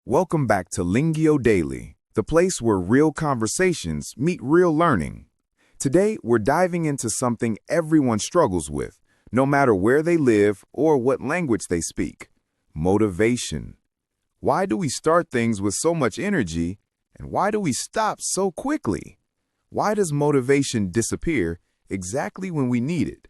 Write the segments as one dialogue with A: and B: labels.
A: Welcome back to Lingio Daily, the place where real conversations meet real learning. Today, we're diving into something everyone struggles with, no matter where they live or what language they speak: motivation. Why do we start things with so much energy, and why do we stop so quickly? Why does motivation disappear exactly when we need it?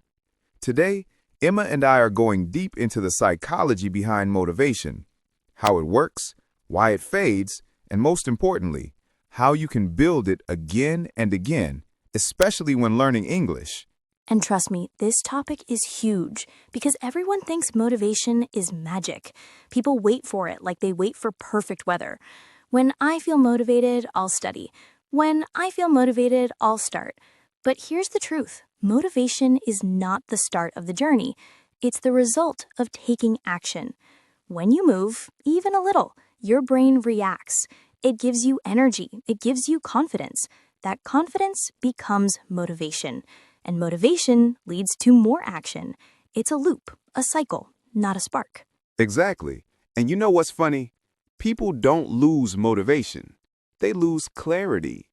A: Today, Emma and I are going deep into the psychology behind motivation, how it works, why it fades, and most importantly, how you can build it again and again, especially when learning English.
B: And trust me, this topic is huge because everyone thinks motivation is magic. People wait for it like they wait for perfect weather. When I feel motivated, I'll study. When I feel motivated, I'll start. But here's the truth. Motivation is not the start of the journey. It's the result of taking action. When you move, even a little, your brain reacts. It gives you energy. It gives you confidence. That confidence becomes motivation. And motivation leads to more action. It's a loop, a cycle, not a spark.
A: Exactly. And you know what's funny? People don't lose motivation. They lose clarity.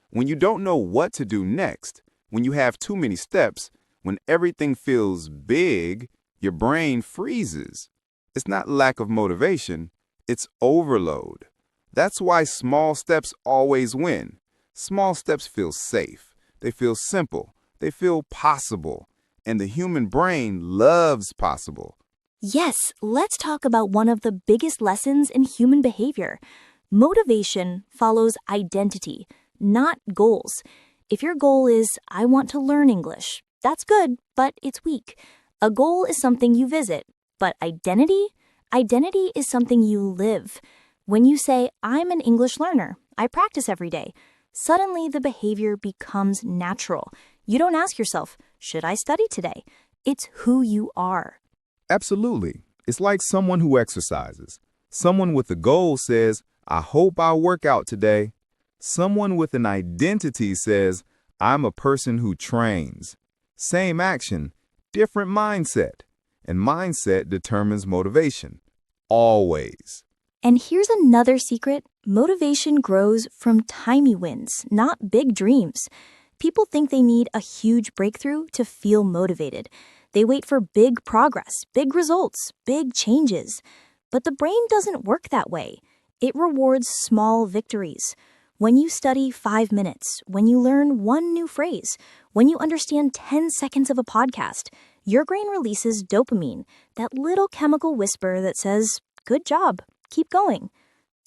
A: When you don't know what to do next, when you have too many steps, when everything feels big, your brain freezes. It's not lack of motivation, it's overload. That's why small steps always win. Small steps feel safe. They feel simple. They feel possible. And the human brain loves possible.
B: Yes, let's talk about one of the biggest lessons in human behavior. Motivation follows identity, not goals. If your goal is, I want to learn English, that's good, but it's weak. A goal is something you visit, but identity is something you live. When you say, I'm an English learner, I practice every day, suddenly the behavior becomes natural. You don't ask yourself, should I study today? It's who you are.
A: Absolutely. It's like someone who exercises. Someone with a goal says, I hope I'll work out today. Someone with an identity says, I'm a person who trains. Same action, different mindset. And mindset determines motivation. Always.
B: And here's another secret. Motivation grows from tiny wins, not big dreams. People think they need a huge breakthrough to feel motivated. They wait for big progress, big results, big changes. But the brain doesn't work that way. It rewards small victories. When you study 5 minutes, when you learn one new phrase, when you understand 10 seconds of a podcast, your brain releases dopamine, that little chemical whisper that says, good job, keep going.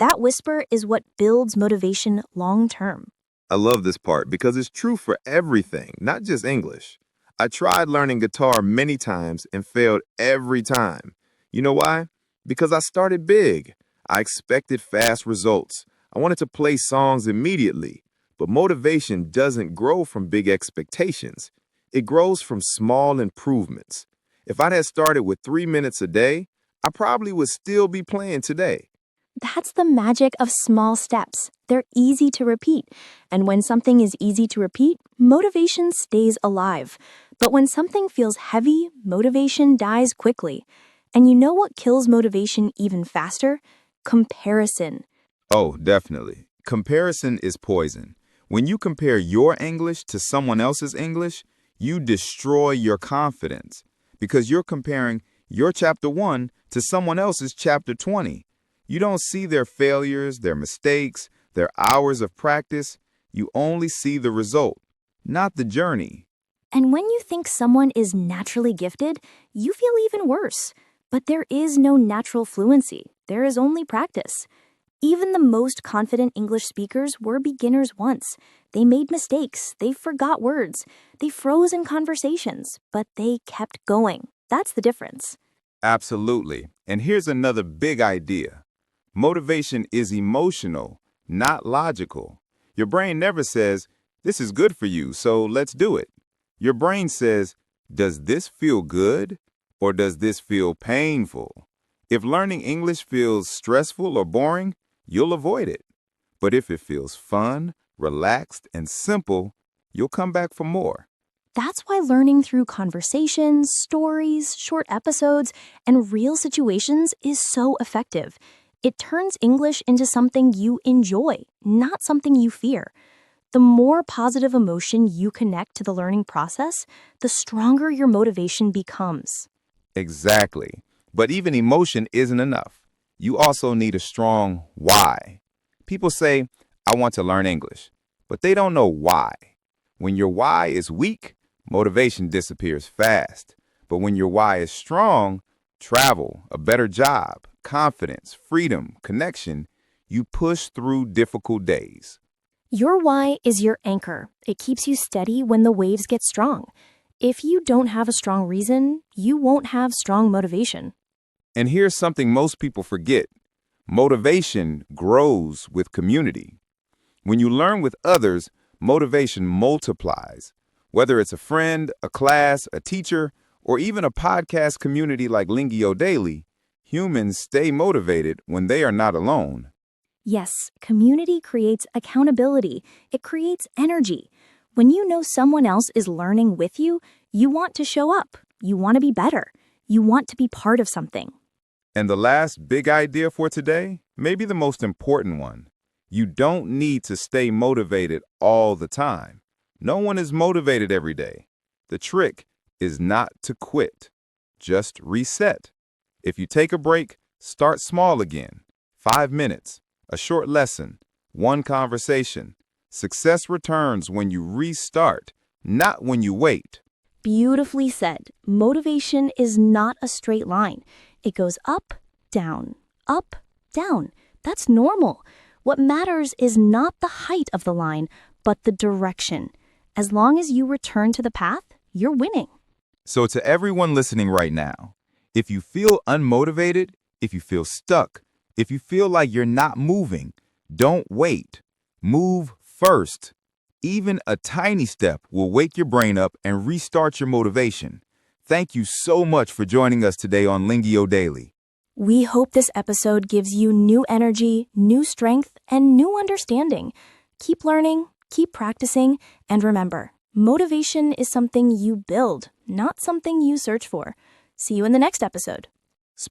B: That whisper is what builds motivation long term.
A: I love this part because it's true for everything, not just English. I tried learning guitar many times and failed every time. You know why? Because I started big. I expected fast results. I wanted to play songs immediately. But motivation doesn't grow from big expectations. It grows from small improvements. If I'd had started with 3 minutes a day, I probably would still be playing today.
B: That's the magic of small steps. They're easy to repeat. And when something is easy to repeat, motivation stays alive. But when something feels heavy, motivation dies quickly. And you know what kills motivation even faster? Comparison.
A: Oh, definitely. Comparison is poison. When you compare your English to someone else's English, you destroy your confidence because you're comparing your chapter 1 to someone else's chapter 20. You don't see their failures, their mistakes, their hours of practice. You only see the result, not the journey.
B: And when you think someone is naturally gifted, you feel even worse. But there is no natural fluency. There is only practice. Even the most confident English speakers were beginners once. They made mistakes. They forgot words. They froze in conversations, but they kept going. That's the difference.
A: Absolutely. And here's another big idea. Motivation is emotional, not logical. Your brain never says, this is good for you, so let's do it. Your brain says, does this feel good or does this feel painful? If learning English feels stressful or boring, you'll avoid it. But if it feels fun, relaxed, and simple, you'll come back for more.
B: That's why learning through conversations, stories, short episodes, and real situations is so effective. It turns English into something you enjoy, not something you fear. The more positive emotion you connect to the learning process, the stronger your motivation becomes.
A: Exactly. But even emotion isn't enough. You also need a strong why. People say, I want to learn English, but they don't know why. When your why is weak, motivation disappears fast. But when your why is strong, travel, a better job, confidence, freedom, connection, you push through difficult days.
B: Your why is your anchor. It keeps you steady when the waves get strong. If you don't have a strong reason, you won't have strong motivation.
A: And here's something most people forget. Motivation grows with community. When you learn with others, motivation multiplies. Whether it's a friend, a class, a teacher, or even a podcast community like Lingio Daily, humans stay motivated when they are not alone.
B: Yes, community creates accountability. It creates energy. When you know someone else is learning with you, you want to show up. You want to be better. You want to be part of something.
A: And the last big idea for today, maybe the most important one. You don't need to stay motivated all the time. No one is motivated every day. The trick is not to quit. Just reset. If you take a break, start small again. 5 minutes, a short lesson, one conversation. Success returns when you restart, not when you wait.
B: Beautifully said. Motivation is not a straight line. It goes up, down, up, down. That's normal. What matters is not the height of the line, but the direction. As long as you return to the path, you're winning.
A: So to everyone listening right now, if you feel unmotivated, if you feel stuck, if you feel like you're not moving, don't wait. Move first. Even a tiny step will wake your brain up and restart your motivation. Thank you so much for joining us today on Lingio Daily.
B: We hope this episode gives you new energy, new strength, and new understanding. Keep learning, keep practicing, and remember, motivation is something you build, not something you search for. See you in the next episode.